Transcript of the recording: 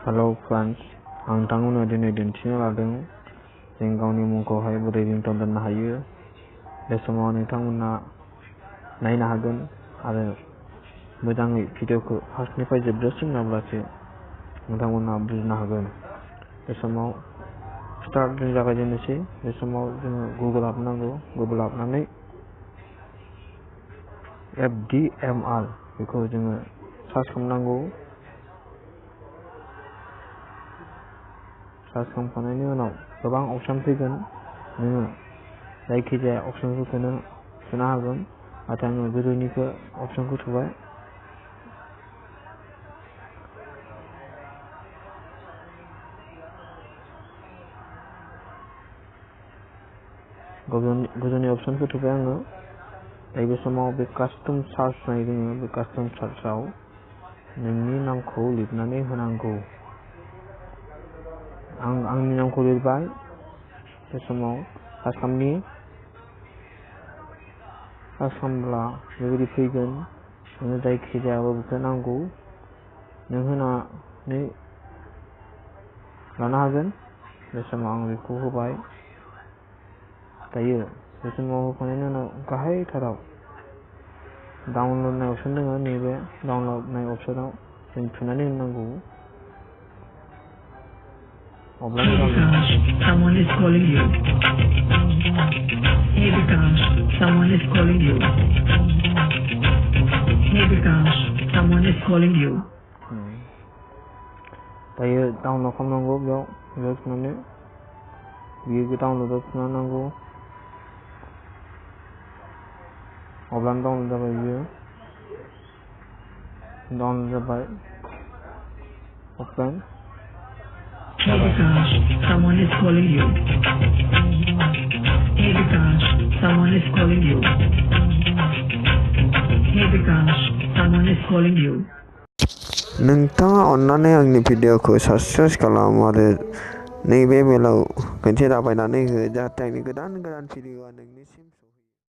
Hello friends, आं नोंथांमोननो दिनै दिन्थिनो लादों जों गावनि मुंखौहाय बोरै रिंटन दोननो हायो। बे समाव नोंथांमोना नायनो हागोन आरो मोजाङै भिडिअखौ फार्स्टनिफ्राय जोबजासिम नायब्लासो नोंथांमोना बुजिनो हागोन। बे समाव स्टार्ट जों जागायजेननोसै। बे समाव जोङो गुगोल हाबनांगौ। गुगोल हाबनानै FDMR बेखौ जोङो सार्च खालामनांगौ। सार्च खालामखांनायनि उनाव गोबां अपसन फैगोन। नोङो जायखिजाया अपसनफोरखौनो थुनो हागोन। नाथाय आङो गोजौनिखौ अपसनखौ थुबाय। गोजौनि अपसनखौ थुबाय आङो। बे समाव बे कास्टम सार्च नाय दोङो। बे कास्टम सार्चआव नोंनि नामखौ लिरनानै होनांगौ। आं आंनि नामखौ लिरबाय। बे समाव सार्च खालामब्ला बेबायदि फैगोन। नोङो जायखिजायाबो बेखौ नांगौ नों होनानै लानो हागोन। बे समाव आं बेखौ होबाय। दायो बे समाव होखांनायनि उनाव गाहायथाराव डाउनलड नाय अपसन दङ। नैबे डाउनलड नाय अपसनाव जों थुनानै होनांगौ। Someone is calling you. Hey Vikash, someone is calling you. Hey Vikash, someone is calling you. दायो डाउनलड खालामनांगौ। बेयाव थुनानै बियो डाउनलडआव थुना नांगौ। अब्लानो डाउनलड जाबाय। बियो डाउनलड जाबाय। अपेन। Hey Vikash, someone is calling you. Hey Vikash, someone is calling you. Hey Vikash, someone is calling you. नोंथाङा अन्नानै आंनि भिडिअखौ साबस्क्राइब खालाम आरो नैबे बेलाव खनसे दाबायनानै हो, जाहाथे आंनि गोदान भिडिअआ नोंनिसिम